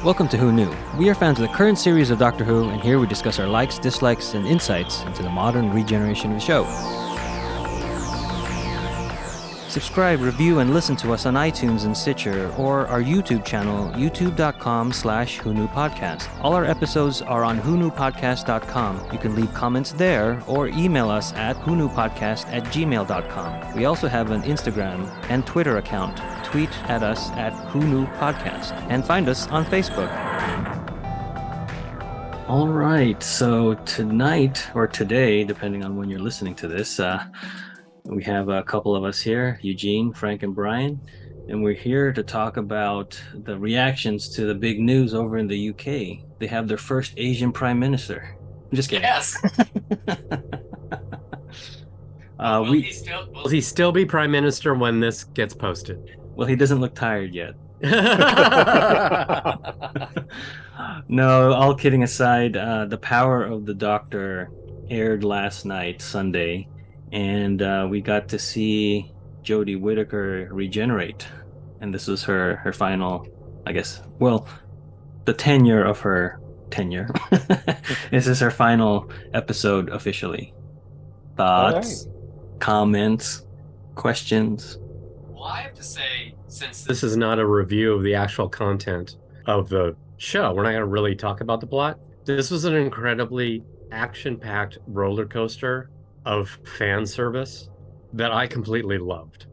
Welcome to Who Knew. We are fans of the current series of Doctor Who, and here we discuss our likes, dislikes, and insights into the modern regeneration of the show. Subscribe, review, and listen to us on iTunes and Stitcher, or our YouTube channel, youtube.com/WhoKnewPodcast. All our episodes are on WhoKnewPodcast.com. You can leave comments there, or email us at WhoKnewPodcast@gmail.com. We also have an Instagram and Twitter account. Tweet at us at WhoKnewPodcast, and find us on Facebook. All right, so tonight, or today, depending on when you're listening to this, we have a couple of us here, Eugene, Frank, and Brian, and we're here to talk about the reactions to the big news over in the UK. They have their first Asian Prime Minister. I'm just kidding. Yes. Will he still be Prime Minister when this gets posted? Well, he doesn't look tired yet. No, all kidding aside, The Power of the Doctor aired last night, Sunday, and we got to see Jodie Whittaker regenerate. And this was her final, I guess, well, the tenure of her tenure. This is her final episode officially. Thoughts, comments, questions? Well, I have to say, since this is not a review of the actual content of the show, we're not going to really talk about the plot. This was an incredibly action-packed roller coaster of fan service that I completely loved.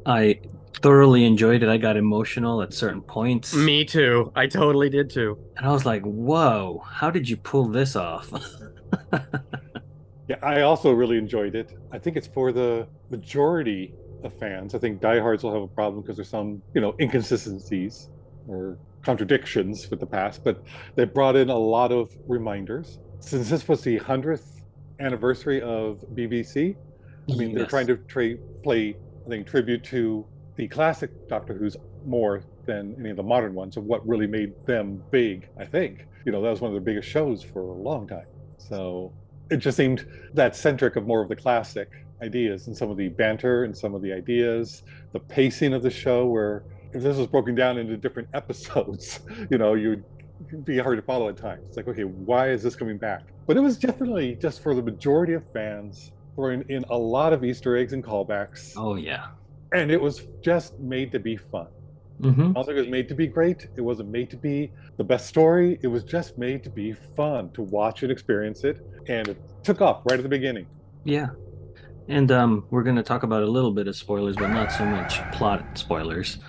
I thoroughly enjoyed it. I got emotional at certain points. Me too. I totally did too. And I was like, whoa, how did you pull this off? Yeah, I also really enjoyed it. I think it's for the majority of fans. I think diehards will have a problem because there's some, inconsistencies or contradictions with the past, but they brought in a lot of reminders. Since this was the 100th anniversary of BBC, they're trying to play, I think, tribute to the classic Doctor Who's more than any of the modern ones of what really made them big, I think. That was one of the biggest shows for a long time. So it just seemed that centric of more of the classic ideas and some of the banter and some of the ideas, the pacing of the show, where if this was broken down into different episodes, you'd be hard to follow at times. It's like, okay, why is this coming back? But it was definitely just for the majority of fans, throwing in a lot of Easter eggs and callbacks. Oh, yeah. And it was just made to be fun. Mm-hmm. I don't think it was made to be great. It wasn't made to be the best story. It was just made to be fun, to watch and experience it. And it took off right at the beginning. Yeah. And we're going to talk about a little bit of spoilers, but not so much plot spoilers.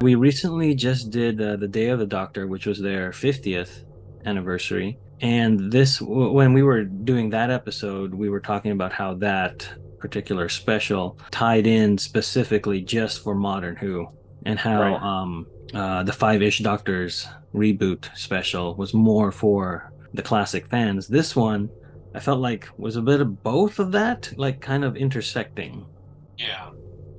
We recently just did the Day of the Doctor, which was their 50th anniversary. And when we were doing that episode, we were talking about how that particular special tied in specifically just for Modern Who, and how the Five-ish Doctors reboot special was more for the classic fans. This one, I felt like, was a bit of both of that, like kind of intersecting. Yeah.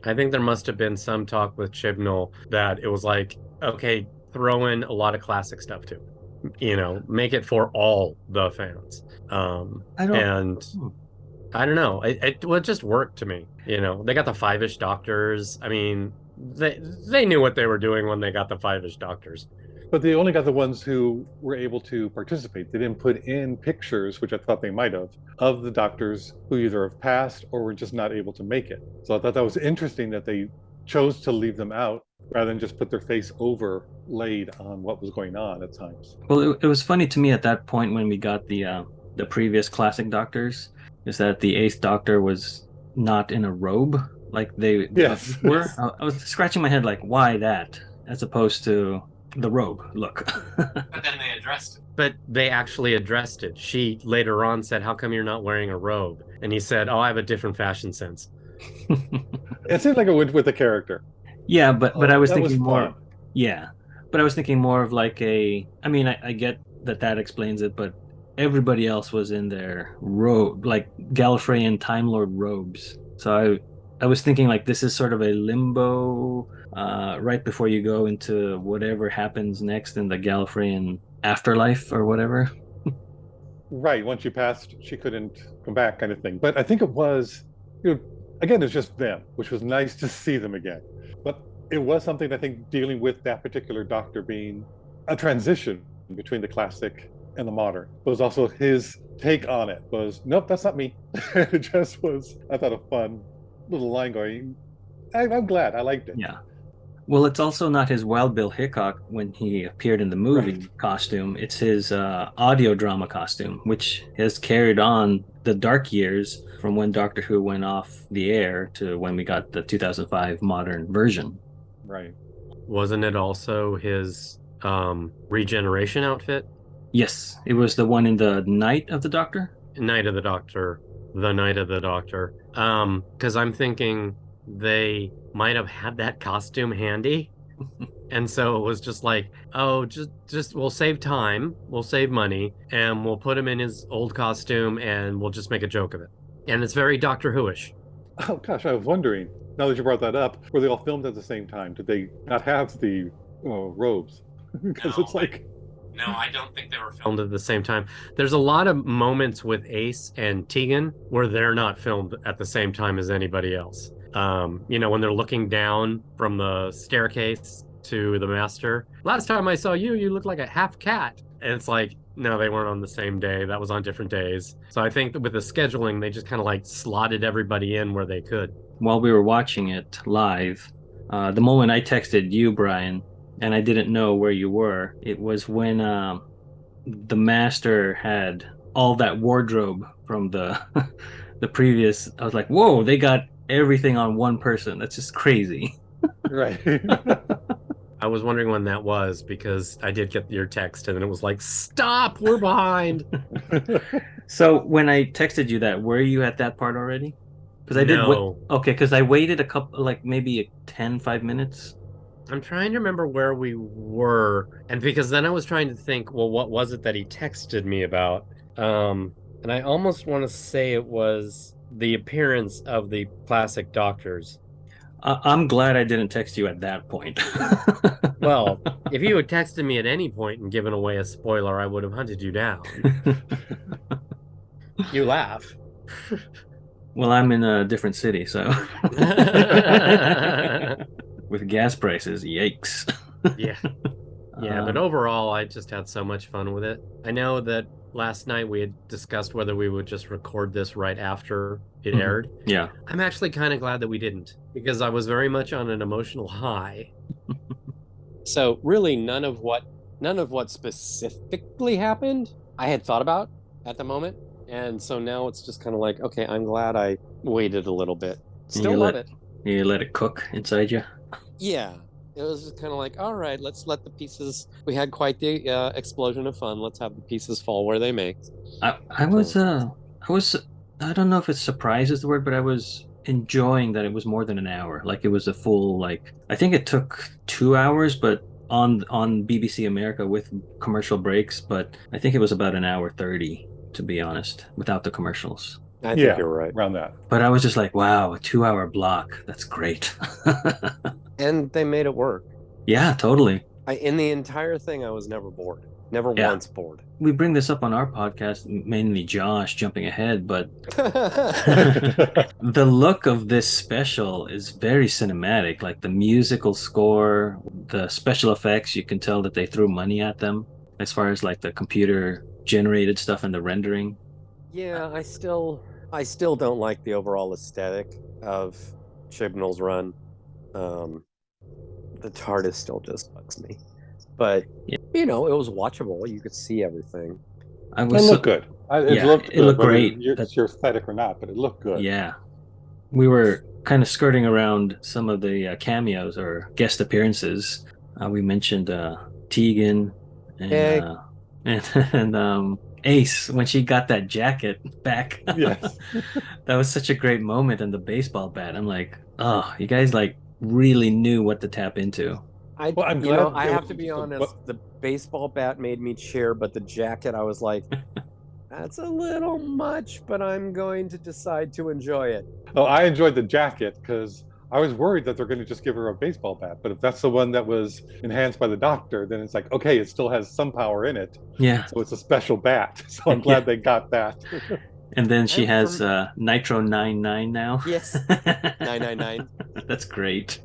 I think there must have been some talk with Chibnall that it was like, okay, throw in a lot of classic stuff too. Make it for all the fans. I don't know. It just worked to me. They got the Five-ish Doctors. I mean, they knew what they were doing when they got the Five-ish Doctors. But they only got the ones who were able to participate. They didn't put in pictures, which I thought they might have, of the doctors who either have passed or were just not able to make it. So I thought that was interesting that they chose to leave them out rather than just put their face overlaid on what was going on at times. Well, it was funny to me at that point when we got the previous classic Doctors, is that the 8th Doctor was not in a robe like they were. I was scratching my head like, why that, as opposed to the robe look. But then they addressed it. But they actually addressed it. She later on said, how come you're not wearing a robe? And he said, oh, I have a different fashion sense. It seemed like it went with the character. Yeah, but I was thinking more. Fun. Yeah, but I was thinking more of like I get that explains it, but everybody else was in their robe, like Gallifreyan Time Lord robes. So I was thinking like this is sort of a limbo, right before you go into whatever happens next in the Gallifreyan afterlife or whatever. Right, once you passed, she couldn't come back, kind of thing. But I think it was, again, it's just them, which was nice to see them again. But it was something, I think, dealing with that particular doctor being a transition between the classic and the modern. But it was also his take on it was, nope, that's not me. It just was, I thought, a fun little line going. I'm glad. I liked it. Yeah. Well, it's also not his Wild Bill Hickok when he appeared in the movie Right. costume. It's his audio drama costume, which has carried on the dark years from when Doctor Who went off the air to when we got the 2005 modern version. Right. Wasn't it also his regeneration outfit? Yes, it was the one in the Night of the Doctor. Night of the Doctor, the Night of the Doctor. Because I'm thinking they might have had that costume handy. And so it was just like, oh, just we'll save time, we'll save money, and we'll put him in his old costume and we'll just make a joke of it. And it's very Doctor Who-ish. Oh gosh, I was wondering. Now that you brought that up, were they all filmed at the same time? Did they not have the robes? Because No, it's like, No, I don't think they were filmed at the same time. There's a lot of moments with Ace and Tegan where they're not filmed at the same time as anybody else. When they're looking down from the staircase to the master. Last time I saw you, you looked like a half cat. And it's like, no, they weren't on the same day. That was on different days. So I think that with the scheduling, they just kind of like slotted everybody in where they could. While we were watching it live, the moment I texted you, Brian, and I didn't know where you were, it was when the master had all that wardrobe from the the previous. I was like, whoa, they got everything on one person. That's just crazy. right. I was wondering when that was because I did get your text and then it was like, stop, we're behind. So when I texted you that, were you at that part already? Because I did. No. Okay, because I waited a couple, like maybe 5 minutes. I'm trying to remember where we were. And because then I was trying to think, well, what was it that he texted me about? And I almost want to say it was the appearance of the classic doctors. I'm glad I didn't text you at that point. Well, if you had texted me at any point and given away a spoiler, I would have hunted you down. You laugh. Well, I'm in a different city, so with gas prices, yikes. Yeah. Yeah, but overall, I just had so much fun with it. I know that last night we had discussed whether we would just record this right after it aired. Yeah. I'm actually kind of glad that we didn't because I was very much on an emotional high. So really none of what specifically happened I had thought about at the moment. And so now it's just kind of like, okay, I'm glad I waited a little bit. Still love it. You let it cook inside you? Yeah. It was just kind of like, all right, let's let the pieces. We had quite the explosion of fun. Let's have the pieces fall where they may. I was I don't know if it's surprised is the word, but I was enjoying that it was more than an hour. Like it was a full, like I think it took 2 hours, but on BBC America with commercial breaks. But I think it was about an hour 30, to be honest, without the commercials. I think you're right. Around that. But I was just like, wow, a 2 hour block. That's great. And they made it work. Yeah, totally. In the entire thing, I was never bored. Never once bored. We bring this up on our podcast, mainly Josh jumping ahead, but the look of this special is very cinematic. Like the musical score, the special effects, you can tell that they threw money at them as far as like the computer generated stuff and the rendering. Yeah, I still don't like the overall aesthetic of Chibnall's run. The TARDIS still just bugs me. But, it was watchable. You could see everything. It looked good. It looked great. It's your aesthetic or not, but it looked good. Yeah. We were kind of skirting around some of the cameos or guest appearances. We mentioned Tegan and Ace when she got that jacket back. Yes. That was such a great moment, and the baseball bat. I'm like, oh, you guys like really knew what to tap into. I'm glad I have to be honest, the baseball bat made me cheer, but the jacket, I was like, that's a little much, but I'm going to decide to enjoy it. Oh, I enjoyed the jacket because I was worried that they're going to just give her a baseball bat. But if that's the one that was enhanced by the doctor, then it's like, okay, it still has some power in it. Yeah. So it's a special bat. So I'm glad they got that. And then she has Nitro 99 now. Yes. 999. That's great.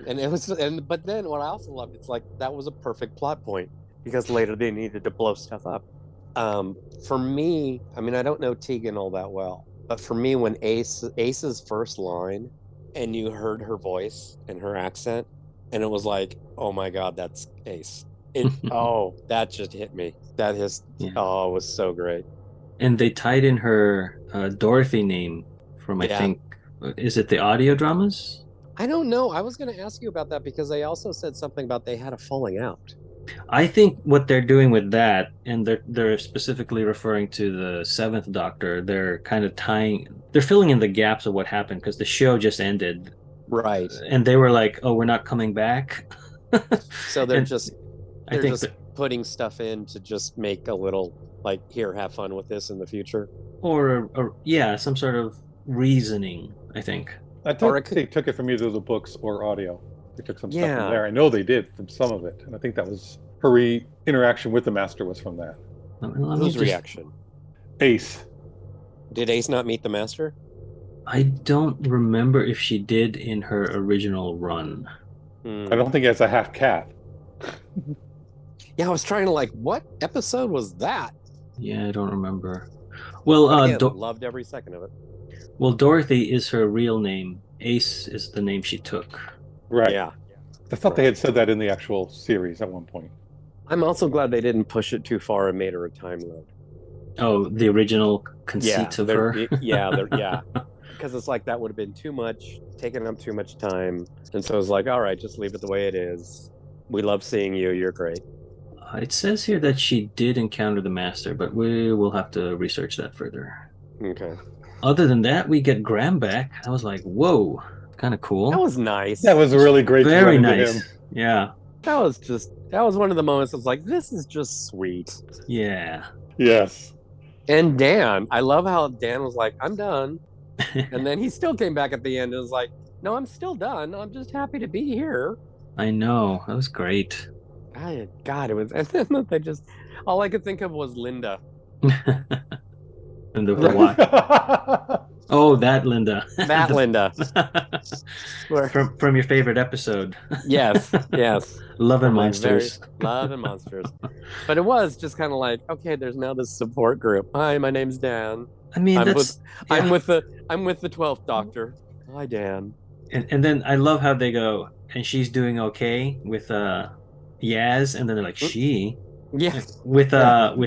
And it was, but then what I also loved, it's like that was a perfect plot point. because later they needed to blow stuff up. For me, I mean, I don't know Tegan all that well, but for me, when Ace's first line, and you heard her voice and her accent, and it was like, oh my God, that's Ace. That just hit me. That is, Yeah. oh, it was so great. And they tied in her Dorothy name from, I think, is it the audio dramas? I don't know. I was going to ask you about that because they also said something about they had a falling out. I think what they're doing with that, and they're specifically referring to the Seventh Doctor, they're kind of they're filling in the gaps of what happened because the show just ended. Right. And they were like, "Oh, we're not coming back." So they're And just I think putting stuff in to just make a little like, here, have fun with this in the future. or yeah, some sort of reasoning, I think. I think they took it from either the books or audio. They took some stuff Yeah. from there. I know they did from some of it, and I think that was her interaction with the Master was from that. Whose reaction? Ace. Did Ace not meet the Master? I don't remember if she did in her original run. I don't think it's a half cat. Yeah, I was trying to like, what episode was that? Yeah, I don't remember. Well, Again, loved every second of it. Well, Dorothy is her real name. Ace is the name she took. Right. Yeah. I thought they had said that in the actual series at one point. I'm also glad they didn't push it too far and made her a Time Lord. Oh, the original conceit of her? Yeah. Because it's like that would have been too much, taking up too much time. And so it's like, all right, just leave it the way it is. We love seeing you. You're great. It says here that she did encounter the Master, but we will have to research that further. Okay. Other than that, we get Graham back. I was like, whoa, kind of cool. That was nice. That was really great. Very nice. Yeah. That was one of the moments I was like, this is just sweet. Yeah. Yes. And Dan, I love how Dan was like, I'm done. And then he still came back at the end and was like, no, I'm still done. I'm just happy to be here. I know. That was great. God, it was, and then they just, all I could think of was Linda. And the what? Oh, that Linda. That Linda. From your favorite episode. Yes. Love and Monsters. Love and Monsters. But it was just kind of like, okay, there's now this support group. Hi, my name's Dan. I mean, I'm with the 12th Doctor. Hi, Dan. And then I love how they go, and she's doing okay with Yaz, and then they're like, she? Yeah. With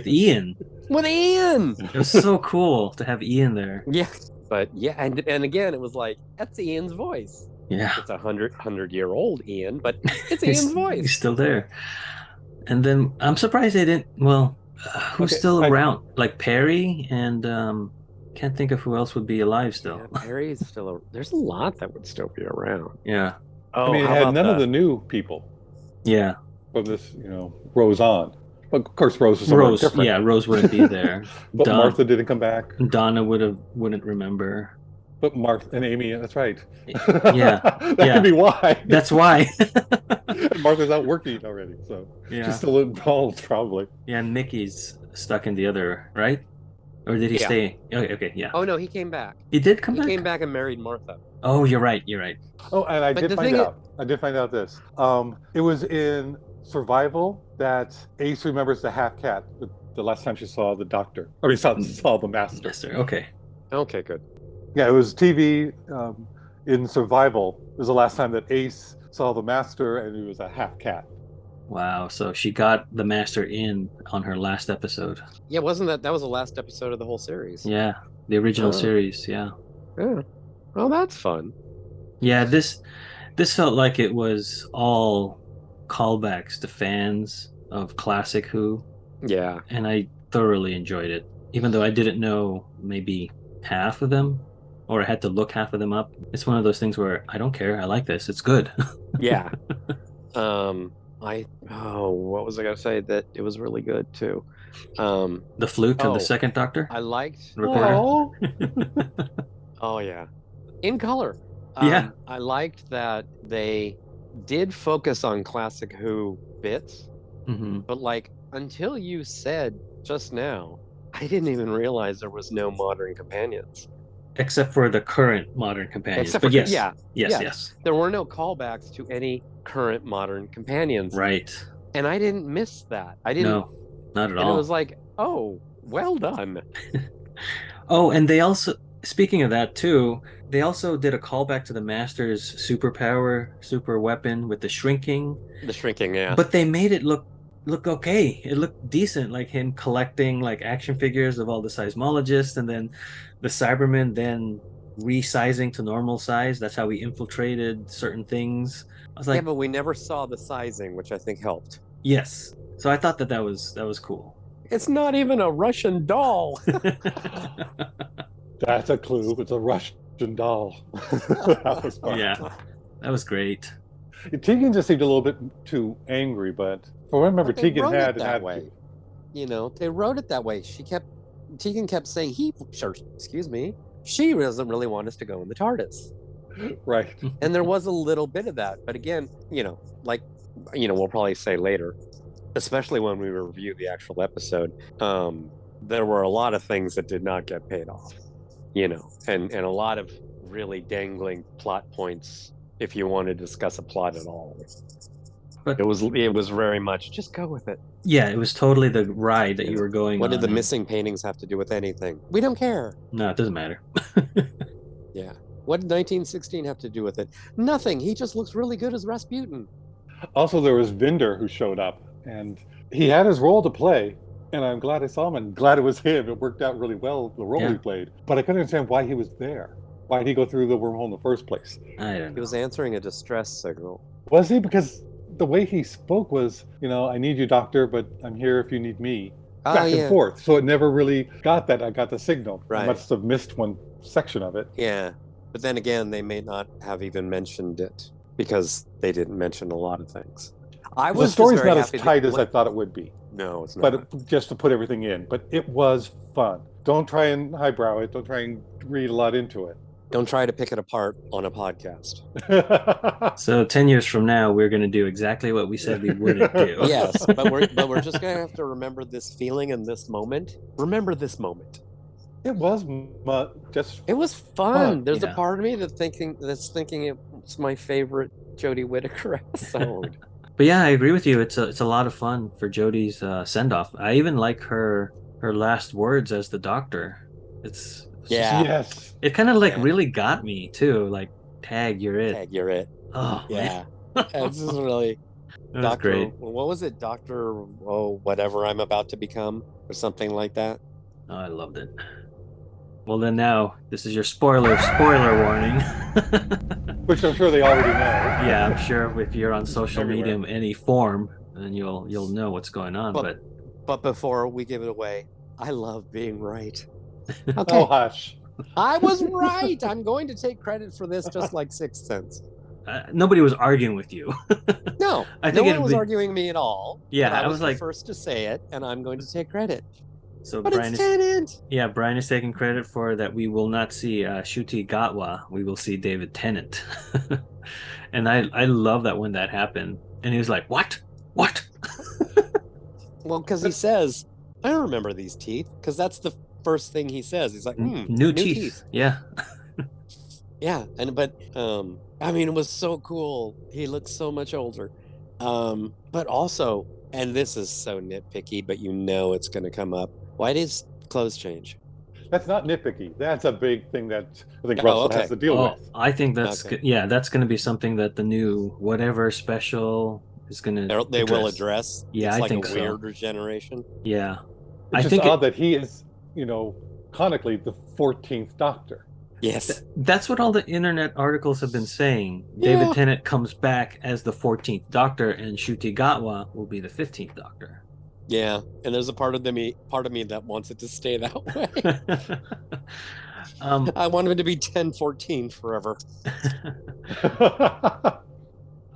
Ian. With Ian. It was so cool to have Ian there. Yeah. But yeah, and again, it was like, that's Ian's voice. Yeah. It's 100-year-old Ian, but it's Ian's voice. He's still there. And then I'm surprised they didn't, who's still around? Like Perry, and can't think of who else would be alive still. Yeah, Perry's still there's a lot that would still be around. Yeah. I mean, it had none of the new people. Yeah. From this, Rose on. But of course, Rose was somewhat different. Yeah, Rose wouldn't be there. But Martha didn't come back. Donna wouldn't remember. But Martha and Amy, that's right. Yeah. That could be why. That's why. Martha's out working already, so she's still involved, probably. Yeah, and Mickey's stuck in the other, right? Or did he stay? Okay, yeah. Oh no, he came back. He did come back? He came back and married Martha. Oh, you're right. Oh, and I did find out this. It was in Survival that Ace remembers the half cat the last time she saw the Doctor. Or he saw the Master. Yes, sir. Okay, good. Yeah, it was TV in Survival. It was the last time that Ace saw the Master, and he was a half cat. Wow, so she got the Master in on her last episode. Yeah, wasn't that was the last episode of the whole series? Yeah, the original series, yeah. Yeah. Well, that's fun. Yeah, this felt like it was all callbacks to fans of classic Who. Yeah. And I thoroughly enjoyed it, even though I didn't know maybe half of them, or I had to look half of them up. It's one of those things where I don't care. I like this. It's good. Yeah. What was I gonna say? That it was really good too. The flute of the second Doctor. I liked. Oh. Oh yeah, in color. Yeah. I liked that they did focus on classic Who bits, but like until you said just now, I didn't even realize there was no modern companions. Except for the current modern companions. But yes. There were no callbacks to any current modern companions. Right. And I didn't miss that. I didn't, No, not at and it was all. like, oh, well done. Oh, and they also, speaking of that too, they also did a callback to the Master's superpower, super weapon with the shrinking, The shrinking, yeah. but they made it look okay. It looked decent, like him collecting like action figures of all the seismologists, and then the Cybermen then resizing to normal size. That's how we infiltrated certain things. I was Yeah, like, but we never saw the sizing, which I think helped. yes. So I thought that was cool. It's not even a Russian doll. That's a clue. It's a Russian doll. That was fun. Yeah, that was great. Tegan just seemed a little bit too angry, but from what I remember, But they Tegan wrote had it an that attitude. way. They wrote it that way. Tegan kept saying excuse me, she doesn't really want us to go in the TARDIS. Right. And there was a little bit of that. But again, we'll probably say later, especially when we review the actual episode, there were a lot of things that did not get paid off, and a lot of really dangling plot points if you want to discuss a plot at all. But It was very much just go with it. yeah, it was totally the ride that you were going What on. did the and- missing paintings have to do with anything? We don't care. No, it doesn't matter. Yeah. What did 1916 have to do with it? Nothing. He just looks really good as Rasputin. Also, there was Vinder who showed up, and he had his role to play. And I'm glad I saw him, and glad it was him. It worked out really well, the role Yeah. he played. But I couldn't understand why he was there. Why did he go through the wormhole in the first place? I don't He know. was answering a distress signal. Was he? Because the way he spoke was, I need you, doctor, but I'm here if you need me. Oh, Back yeah. and forth. So it never really got that. I got the signal. I Right. must have missed one section of it. Yeah. But then again, they may not have even mentioned it because they didn't mention a lot of things. I The was story's just very not as happy tight as I when- thought it would be. No, it's not. But just to put everything in. But it was fun. Don't try and highbrow it. Don't try and read a lot into it. Don't try to pick it apart on a podcast. So 10 years from now, we're going to do exactly what we said we wouldn't do. Yes, but we're just gonna have to remember this feeling and this moment. Remember this moment. It was just It was fun. Fun, There's yeah. a part of me that's thinking it's my favorite Jodie Whittaker episode. But yeah, I agree with you. It's a lot of fun for Jodie's send off. I even like her last words as the doctor. It's Yeah. yes. it kind of like Yeah. really got me too. Like, tag, you're it. Tag, you're it. Oh Yeah. man, This is really that was Doctor. great. What was it, Doctor? Oh, whatever I'm about to become, or something like that. Oh, I loved it. Well, then now this is your spoiler warning. Which I'm sure they already know. Yeah, I'm sure if you're on social Everywhere. media in any form, then you'll know what's going on. But But before we give it away, I love being right. Oh, Okay, hush. I was right. I'm going to take credit for this, just like Sixth Sense. nobody was arguing with you. No, I no think one it'd was be- arguing me at all. Yeah, but I I was was the like- first to say it, and I'm going to take credit. So But Brian it's is Tennant. yeah, Brian is taking credit for that. We will not see Shuti Gatwa. We will see David Tennant. And I love that when that happened. And he was like, "What? What?" Well, because he says, "I don't remember these teeth," because that's the first thing he says. He's like, New teeth. Yeah. Yeah, but I mean, it was so cool. He looks so much older. But also, and this is so nitpicky, but it's going to come up. Why does clothes change? That's not nitpicky. That's a big thing that I think Oh, Russell okay. has to deal Oh, with. I think that's Okay. yeah, that's going to be something that the new whatever special is going to They will address. Yeah, it's I like think a so. weird regeneration. Yeah. It's I just think odd that he is, canonically the 14th Doctor. Yes. that's what all the internet articles have been saying. Yeah. David Tennant comes back as the 14th Doctor, and Shuti Gatwa will be the 15th Doctor. Yeah, and there's a part of me that wants it to stay that way. I want him to be 1014 forever.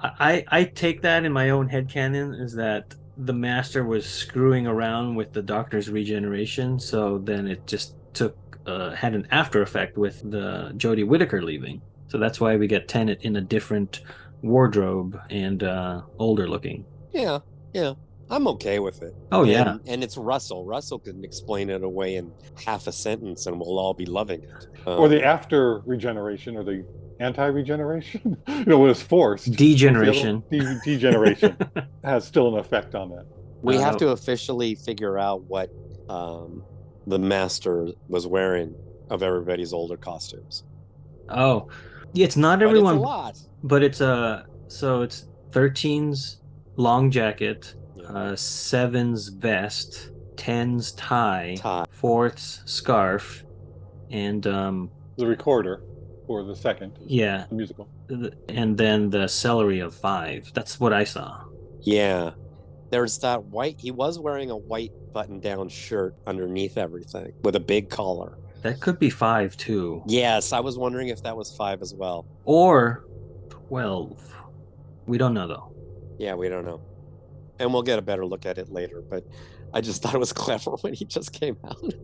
I take that in my own headcanon is that the Master was screwing around with the Doctor's regeneration, so then it just had an after effect with the Jodie Whittaker leaving. So that's why we get Tennant in a different wardrobe and older looking. Yeah. I'm okay with it. Oh, yeah. And it's Russell. Russell can explain it away in half a sentence and we'll all be loving it. Or the after regeneration or the anti-regeneration. When it's forced, Degeneration. Degeneration has still an effect on that. We have to officially figure out what the master was wearing of everybody's older costumes. Oh, yeah, it's not But everyone, it's a lot. but it's so it's 13's long jacket, 7's vest, 10's tie, 4th's scarf, and The recorder for the second, yeah, the musical. and then the celery of 5. That's what I saw. Yeah. There's that white, he was wearing a white button-down shirt underneath everything with a big collar. That could be 5 too. Yes, I was wondering if that was 5 as well. Or 12. We don't know though. Yeah, we don't know. And we'll get a better look at it later, but I just thought it was clever when he just came out.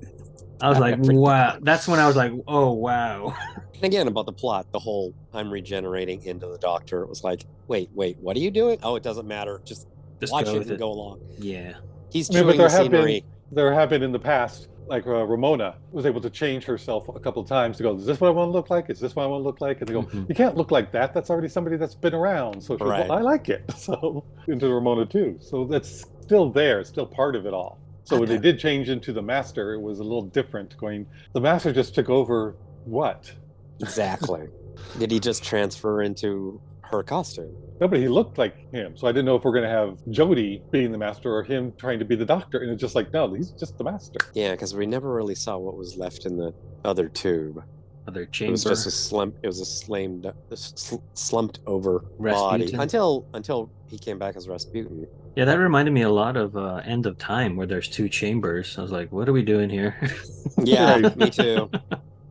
I was like, wow. That's when I was like, oh, wow. And again, about the plot, the whole I'm regenerating into the doctor. It was like, wait, what are you doing? Oh, it doesn't matter. Just watch it and go along. Yeah. He's chewing the scenery. There have been in the past, like Ramona was able to change herself a couple of times to go, is this what I want to look like? Is this what I want to look like? And they go, you can't look like that. That's already somebody that's been around. So she goes, well, I like it. So into Ramona too. So that's still there. It's still part of it all. So when they did change into the master, it was a little different going, the master just took over what? Exactly. Did he just transfer into her costume? No, but he looked like him. So I didn't know if we're going to have Jodie being the master or him trying to be the doctor. And it's just like, no, he's just the master. Yeah, because we never really saw what was left in the other tube. Other chamber. It was just a slump. It was a slumped over body until he came back as Rasputin. Yeah, that reminded me a lot of End of Time, where there's 2 chambers. I was like, what are we doing here? Yeah, me too.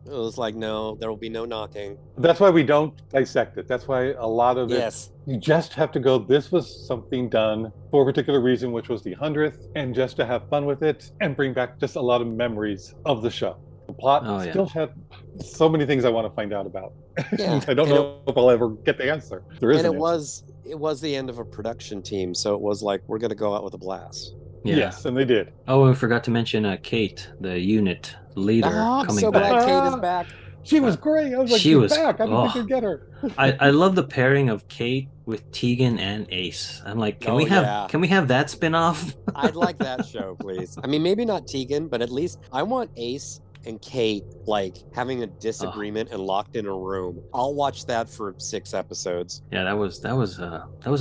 It was like, no, there will be no knocking. That's why we don't dissect it. That's why a lot of it, you just have to go, this was something done for a particular reason, which was the 100th, and just to have fun with it and bring back just a lot of memories of the show. The plot still had so many things I want to find out about. Yeah. I don't know if I'll ever get the answer. There is it was the end of a production team, so it was like, we're going to go out with a blast. Yeah. Yes, and they did. Oh, we forgot to mention Kate, the unit leader, I'm coming so back. glad Kate is back. She was great. I was like, she's back. I didn't think they'd get her. I love the pairing of Kate with Tegan and Ace. I'm like, can we have that spin-off? I'd like that show, please. I mean, maybe not Tegan, but at least I want Ace and Kate like having a disagreement and locked in a room. I'll watch that for 6 episodes. Yeah, that was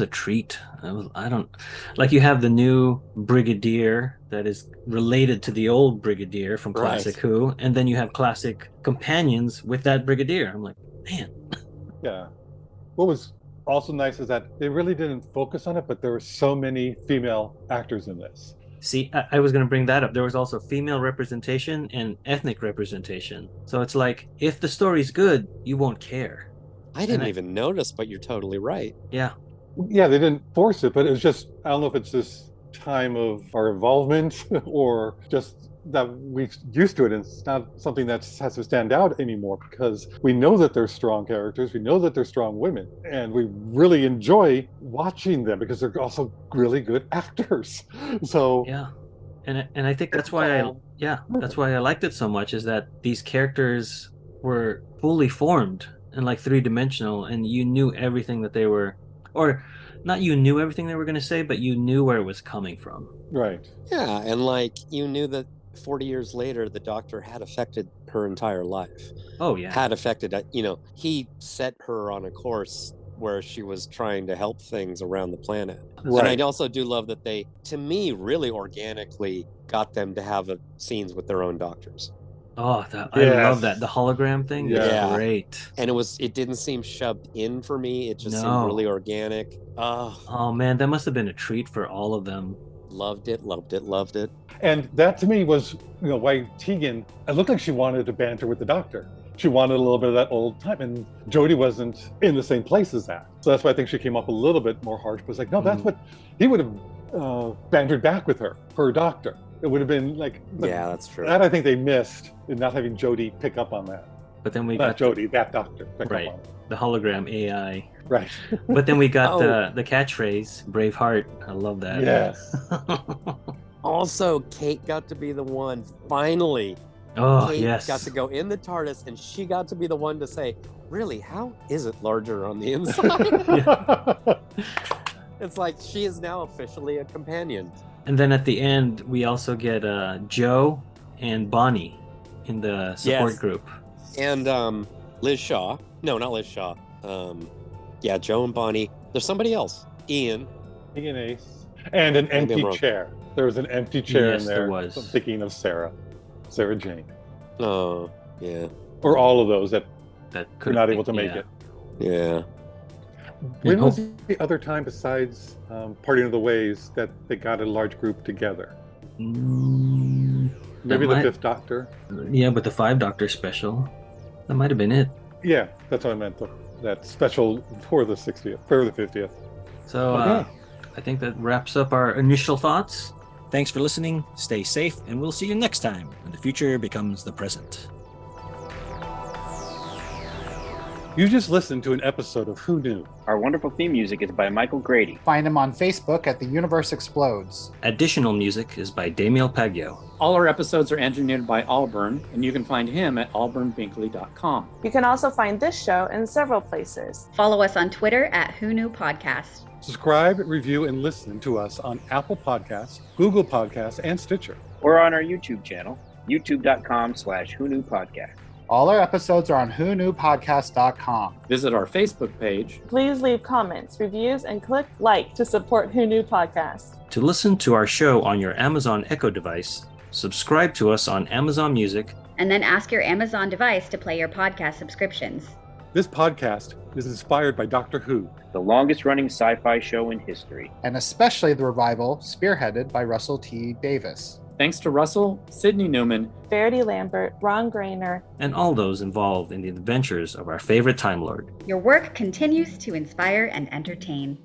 a treat. I don't like, you have the new brigadier that is related to the old brigadier from Classic Who, and then you have classic companions with that brigadier. I'm like, man. Yeah. What was also nice is that they really didn't focus on it, but there were so many female actors in this. See, I was going to bring that up. There was also female representation and ethnic representation. So it's like, if the story's good, you won't care. I didn't even notice, but you're totally right. Yeah. Yeah, they didn't force it, but it was just, I don't know if it's this time of our involvement or just that we're used to it, and it's not something that has to stand out anymore, because we know that they're strong characters, we know that they're strong women, and we really enjoy watching them because they're also really good actors. So yeah, and I think that's why I liked it so much, is that these characters were fully formed and like 3-dimensional, and you knew everything that they were, or not you knew everything they were going to say, but you knew where it was coming from. Right. Yeah, and like you knew that 40 years later, the doctor had affected her entire life. Oh, yeah. Had affected, he set her on a course where she was trying to help things around the planet. Right. And I also do love that they, to me, really organically got them to have scenes with their own doctors. Oh, I love that. The hologram thing is great. And it didn't seem shoved in for me. It just seemed really organic. Oh, man, that must have been a treat for all of them. Loved it. And that to me was, why Tegan, it looked like she wanted to banter with the doctor. She wanted a little bit of that old time, and Jodie wasn't in the same place as that. So that's why I think she came up a little bit more harsh, but it's like, no, that's what he would have bantered back with her doctor. It would have been like, yeah, that's true. That I think they missed in not having Jodie pick up on that. But then we got Jodie, that doctor, pick up on it. The hologram AI. Right. But then we got the catchphrase, Braveheart. I love that. Yes. Also, Kate got to be the one finally Oh, Kate yes. got to go in the TARDIS, and she got to be the one to say, really, how is it larger on the inside? It's like she is now officially a companion. And then at the end, we also get Joe and Bonnie in the support Yes. group. And Liz Shaw. No, not Liz Shaw. Yeah, Joe and Bonnie. There's somebody else. Ian. Ian Ace. And an Maybe I'm empty wrong. chair. There was an empty chair Yes, in there there. was. So I'm thinking of Sarah Jane. Oh, yeah. Or all of those that That were could not able to make yeah. it. Yeah. When was the other time besides Parting of the Ways that they got a large group together? Mm, Maybe that the might- Fifth Doctor? Yeah, with the 5 Doctor special. That might have been it. Yeah, that's what I meant. That special for the 60th, for the 50th. So Okay. I think that wraps up our initial thoughts. Thanks for listening. Stay safe, and we'll see you next time when the future becomes the present. You just listened to an episode of Who Knew? Our wonderful theme music is by Michael Grady. Find him on Facebook at The Universe Explodes. Additional music is by Damiel Paggio. All our episodes are engineered by Auburn, and you can find him at auburnbinkley.com. You can also find this show in several places. Follow us on Twitter at Who Knew Podcast. Subscribe, review, and listen to us on Apple Podcasts, Google Podcasts, and Stitcher. Or on our YouTube channel, youtube.com/Who Knew Podcast. All our episodes are on whoknewpodcast.com. Visit our Facebook page. Please leave comments, reviews, and click like to support Who Knew Podcast. To listen to our show on your Amazon Echo device, subscribe to us on Amazon Music. And then ask your Amazon device to play your podcast subscriptions. This podcast is inspired by Doctor Who. The longest running sci-fi show in history. And especially the revival spearheaded by Russell T. Davis. Thanks to Russell, Sidney Newman, Verity Lambert, Ron Grainer, and all those involved in the adventures of our favorite Time Lord. Your work continues to inspire and entertain.